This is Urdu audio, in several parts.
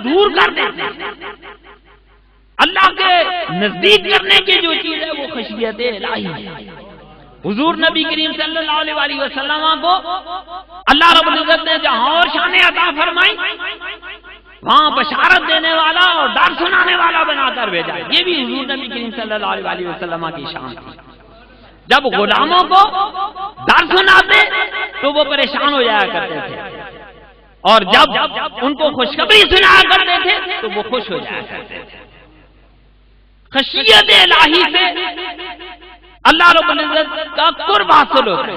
دور کر دیتے ہیں۔ اللہ کے نزدیک کرنے کی جو چیز ہے وہ خشیت الہی ہے۔ حضور نبی کریم صلی اللہ علیہ وسلم کو اللہ رب العزت نے جہاں اور شان عطا فرمائی وہاں بشارت دینے والا اور ڈر سنانے والا بنا کر بھیجا۔ یہ بھی حضور نبی کریم صلی اللہ علیہ وسلم کی شان تھی۔ جب غلاموں کو ڈر سناتے تو وہ پریشان ہو جایا کرتے تھے، اور جب ان کو خوشخبری سنایا کرتے تھے تو وہ خوش ہو جایا کرتے تھے۔ خشیت الہی سے اللہ رب العزت کا قرب حاصل ہوتا ہے،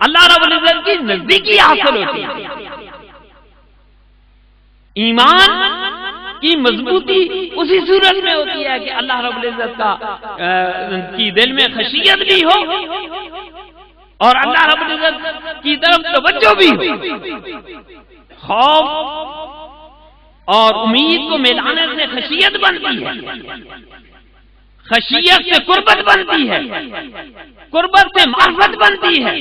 اللہ رب العزت کی نزدیکی حاصل ہوتی ہے۔ ایمان کی مضبوطی اسی صورت میں ہوتی ہے کہ اللہ رب العزت کا کی دل میں خشیت بھی ہو اور اللہ رب العزت کی طرف توجہ بھی ہو۔ خوف اور امید کو ملانے سے خشیت بنتی ہے، خشیت سے قربت بنتی ہے، قربت سے معرفت بنتی ہے،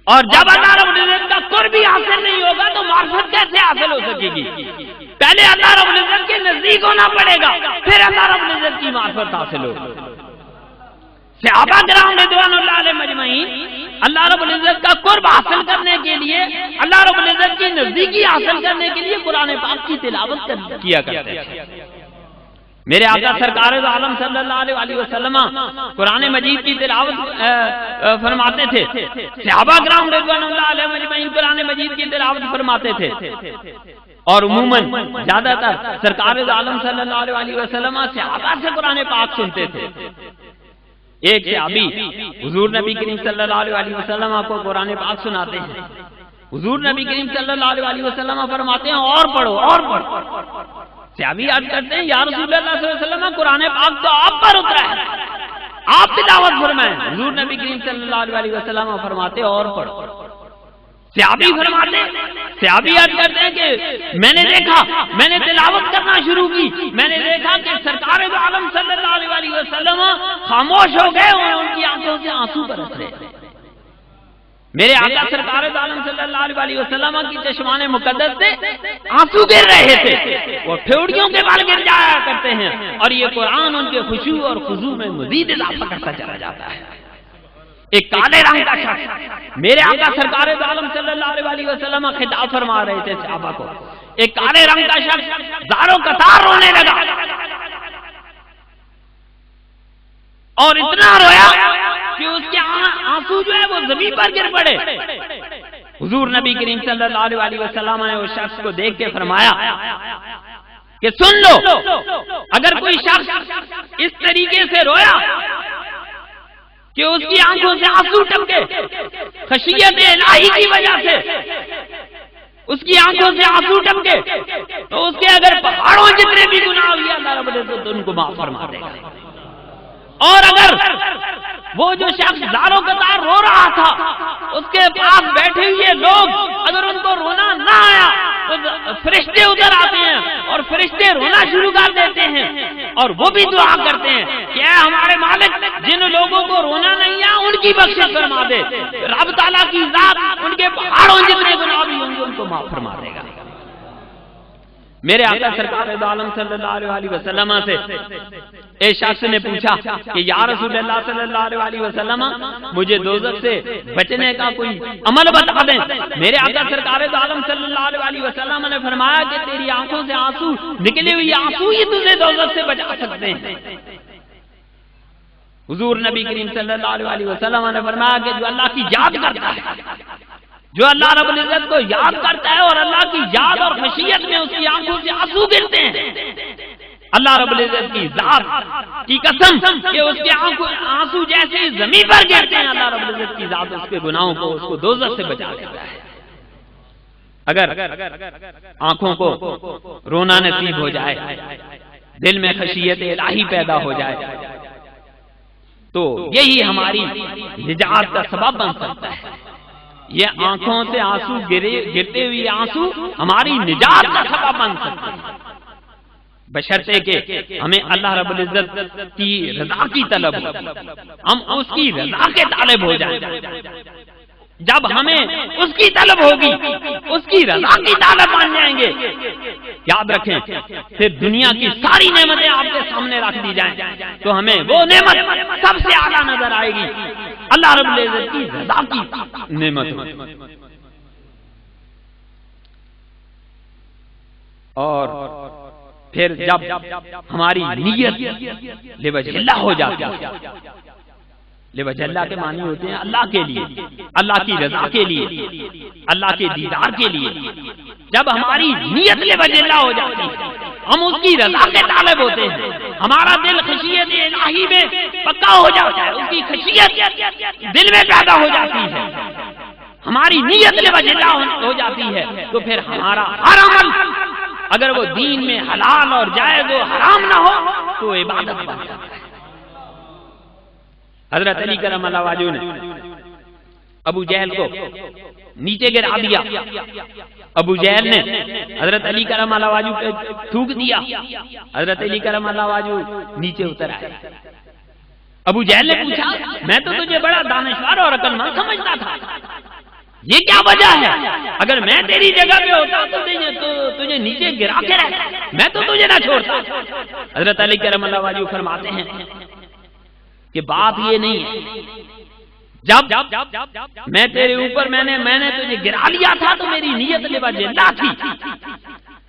اور جب اللہ رب العزت کا قرب بھی حاصل نہیں ہوگا تو معرفت کیسے حاصل ہو سکے گی؟ پہلے اللہ رب العزت کے نزدیک ہونا پڑے گا، پھر اللہ رب العزت کی معرفت حاصل ہوگی۔ صحابہ کرام رضوان اللہ علیہ مجمعین اللہ رب العزت کا قرب حاصل کرنے کے لیے، اللہ رب العزت کی نزدیکی حاصل کرنے کے لیے قرآن پاک کی تلاوت کیا کرتے تھے۔ میرے آقا سرکار دو عالم صلی اللہ علیہ وسلم قرآن مجید کی تلاوت فرماتے تھے، صحابہ کرام رضوان اللہ علیہ مجمعین قرآن مجید کی تلاوت فرماتے تھے، اور عموماً زیادہ تر سرکار دو عالم صلی اللہ علیہ وسلم صحابہ سے قرآن پاک سنتے تھے۔ ایک صحابی حضور نبی کریم صلی اللہ علیہ وسلم کو قرآن پاک سناتے ہیں، حضور نبی کریم صلی اللہ علیہ وسلم فرماتے ہیں اور پڑھو اور پڑھو۔ صحابی عرض کرتے ہیں یا رسول اللہ صلی اللہ علیہ وسلم قرآن پاک تو آپ پر اترا ہے، آپ تلاوت فرمائیں۔ حضور نبی کریم صلی اللہ علیہ وسلم فرماتے اور پڑھو۔ صحابی فرماتے، صحابی عرض کرتے ہیں کہ میں نے دیکھا، میں نے تلاوت کرنا شروع کی، میں نے دیکھا کہ سرکار دو عالم صلی اللہ علیہ وسلم خاموش ہو گئے اور ان کی آنکھوں سے آنسو برس رہے۔ میرے آقا سرکار دو عالم صلی اللہ علیہ وسلم کی چشمان مقدس سے آنسو گر رہے تھے، وہ ٹھوڑیوں کے بال گر جایا کرتے ہیں، اور یہ قرآن ان کے خشوع اور خضوع میں مزید اضافہ کرتا چلا جاتا ہے۔ ایک کالے رنگ کا شخص میرے آقا سرکار دو عالم صلی اللہ علیہ وسلم خطاب فرما رہے تھے صحابہ کو، ایک کالے رنگ کا شخص زاروں قطار رونے لگا اور اتنا رویا کہ اس کے آنسو جو ہے وہ زمین پر گر پڑے۔ حضور نبی کریم صلی اللہ علیہ وسلم نے اس شخص کو دیکھ کے فرمایا کہ سن لو، اگر کوئی شخص اس طریقے سے رویا کہ اس کی آنکھوں سے آنسو ٹپکے خشیت الہی کی وجہ سے، اس کی آنکھوں سے آنسو ٹپکے، تو اس کے اگر پہاڑوں جتنے بھی گناہ ہوئے اللہ رب العزت ان کو معاف فرما دے گا۔ اور اگر وہ جو شخص زاروں قطار رو رہا تھا، اس کے پاس بیٹھے ہوئے لوگ اگر ان کو رونا نہ آیا تو فرشتے ادھر آتے ہیں اور فرشتے رونا شروع کر دیتے ہیں، اور وہ بھی دعا کرتے ہیں کہ اے ہمارے مالک، جن لوگوں کو رونا نہیں آیا ان کی بخشش فرما دے۔ رب تعالیٰ کی ذات ان کے پہاڑوں جتنے گناہ بھی ہوں گے ان کو معاف فرما دے گا۔ میرے آقا سرکار دو عالم صلی اللہ علیہ وسلم سے ایک شخص نے پوچھا کہ یا رسول اللہ صلی اللہ علیہ وسلم مجھے دوزخ سے بچنے کا کوئی عمل بتا دیں۔ میرے آقا سرکار دو عالم صلی اللہ علیہ وسلم نے فرمایا کہ تیری آنکھوں سے آنسو نکلے ہوئے آنسو ہی تجھے دوزخ سے بچا سکتے ہیں۔ حضور نبی کریم صلی اللہ علیہ وسلم نے فرمایا کہ جو اللہ کی یاد کرتا ہے، جو اللہ رب العزت کو یاد کرتا ہے اور اللہ کی یاد اور خشیت میں اس کی آنکھوں سے آنسو گرتے ہیں، اللہ رب العزت کی ذات کی قسم کہ اس کے آنسو جیسے ہی زمین پر گرتے ہیں، اللہ رب العزت کی ذات اس کے گناہوں کو، اس کو دوزخ سے بچا دیتا ہے۔ اگر آنکھوں کو رونا نصیب ہو جائے، دل میں خشیت الہی پیدا ہو جائے، تو یہی ہماری نجات کا سبب بن سکتا ہے۔ یہ آنکھوں سے آنسو گرتے ہوئے آنسو ہماری نجات کا سبب بن سکتے ہیں، بشرطے کہ ہمیں اللہ رب العزت کی رضا کی طلب ہو، ہم اس کی رضا کے طالب ہو جائیں۔ جب ہمیں اس کی طلب ہوگی، اس کی رضا کی طالب بن جائیں گے، یاد رکھیں پھر دنیا کی ساری نعمتیں آپ کے سامنے رکھ دی جائیں تو ہمیں وہ نعمت سب سے اعلیٰ نظر آئے گی، اللہ رب العزت کی رضا کی نعمت۔ اور پھر جب ہماری نیت لوجہ اللہ ہو جاتی ہے، لوجہ اللہ کے معنی ہوتے ہیں اللہ کے لیے، اللہ کی رضا کے لیے، اللہ کے دیدار کے لیے۔ جب ہماری نیت لوجہ اللہ ہو جاتی ہے، ہم اس کی رضا کے طالب ہوتے ہیں، ہمارا دل خشیت الہی میں پکا ہو جاتا ہے، اس کی خشیت دل میں پیدا ہو جاتی ہے، ہماری نیت لوجہ اللہ ہو جاتی ہے، تو پھر ہمارا ہر عمل اگر وہ دین میں حلال اور جائز و حرام نہ ہو تو عبادت بن جاتا ہے۔ حضرت علی کرم اللہ وجہہ نے ابو جہل کو نیچے گرا دیا، ابو جہل نے حضرت علی کرم اللہ وجہہ پہ تھوک دیا، حضرت علی کرم اللہ وجہہ نیچے اتر آئے۔ ابو جہل نے پوچھا میں تو تجھے بڑا دانشور اور عقل مند سمجھتا تھا، یہ کیا وجہ ہے؟ اگر میں تیری جگہ پہ ہوتا تو تجھے نیچے گرا کے رہتا، میں تو تجھے نہ چھوڑتا۔ حضرت علی کرم اللہ وجہہ فرماتے ہیں کہ بات یہ نہیں ہے، جب میں تیرے اوپر میں نے تجھے گرا لیا تھا تو میری نیت لوجہ اللہ تھی،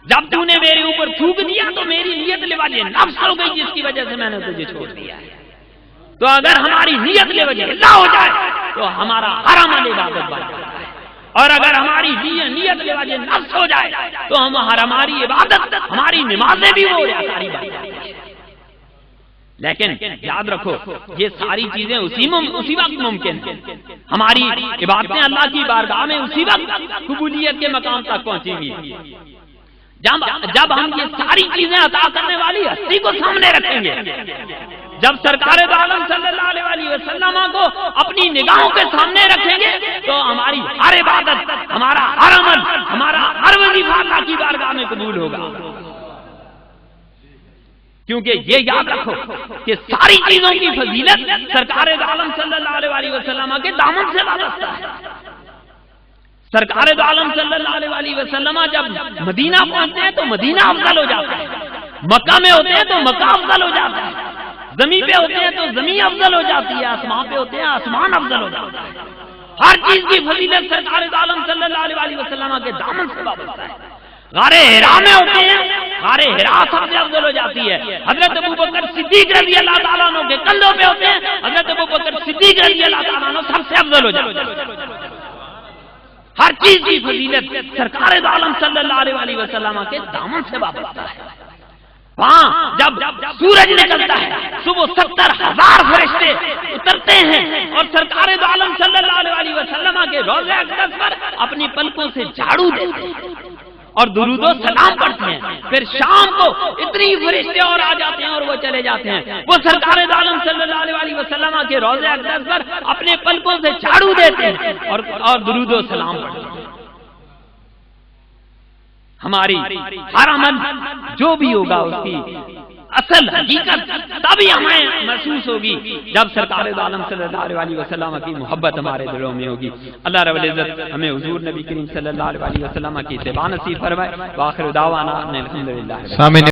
جب تو نے میرے اوپر تھوک دیا تو میری نیت لوجہ نفس ہو گئی جس کی وجہ سے میں نے تجھے چھوڑ دیا ہے۔ تو اگر ہماری نیت لوجہ اللہ ہو جائے تو ہمارا ہر عمل عبادت بن جاتا ہے، اور اگر ہماری نیت لوجہ نفس ہو جائے تو ہماری عبادت، ہماری نمازیں بھی وہ ساری بن جاتی ہیں۔ لیکن یاد رکھو یہ ساری چیزیں اسی وقت ممکن ہیں، ہماری عبادتیں اللہ کی بارگاہ میں اسی وقت قبولیت کے مقام تک پہنچیں گی جب ہم یہ ساری چیزیں عطا کرنے والی ہستی کو سامنے رکھیں گے، جب سرکار دو عالم صلی اللہ علیہ وسلم کو اپنی نگاہوں کے سامنے رکھیں گے تو ہماری ہر عبادت، ہمارا ہر عمل، ہمارا ہر وظیفہ اللہ کی بارگاہ میں قبول ہوگا۔ کیونکہ یہ یاد رکھو کہ ساری چیزوں کی فضیلت سرکار دو عالم صلی اللہ علیہ وسلم کے دامن سے وابستہ ہے۔ سرکار دو عالم صلی اللہ علیہ وسلم جب مدینہ پہنچتے ہیں تو مدینہ افضل ہو جاتا ہے، مکہ میں ہوتے ہیں تو مکہ افضل ہو جاتا ہے، زمین پہ ہوتے ہیں تو زمین افضل ہو جاتی ہے، آسمان پہ ہوتے ہیں آسمان افضل ہو جاتا ہے۔ ہر چیز کی فضیلت سرکار دو عالم صلی اللہ علیہ وسلم کے دامن سے وابستہ ہے۔ غار حرا میں ہوتے ہیں، غار حرا سب سے افضل ہو جاتی ہے، حضرت ابوبکر صدیق رضی اللہ تعالیٰ عنہ کے کندھوں پہ ہوتے ہیں، حضرت ابوبکر صدیق رضی اللہ تعالیٰ عنہ سب سے افضل ہو جاتے ہیں۔ ہر چیز کی فضیلت سرکار دو عالم صلی اللہ علیہ وسلم کے دامن سے وابستہ ہے۔ وہاں جب سورج نکلتا ہے صبح 70,000 فرشتے اترتے ہیں اور سرکار دو عالم صلی اللہ علیہ وسلم کے روضہ اقدس پر اپنی پلکوں سے جھاڑو دیتے ہیں اور درود و سلام پڑھتے ہیں۔ پھر شام کو اتنی فرشتے اور آ جاتے ہیں اور وہ چلے جاتے ہیں، وہ سرکار دو عالم صلی اللہ علیہ وسلم کے روضہ اقدس پر اپنے پلکوں سے جھاڑو دیتے ہیں اور درود و سلام پڑھتے ہیں۔ ہماری ہر عمل جو بھی ہوگا اس کی اصل حقیقت تبھی ہمیں محسوس ہوگی جب سرکار دو عالم صلی اللہ علیہ وسلم کی محبت ہمارے دلوں میں ہوگی۔ اللہ رب العزت ہمیں حضور نبی کریم صلی اللہ علیہ وسلم کی اتباع نصیب فرمائے۔ وآخر دعوانا ان الحمدللہ۔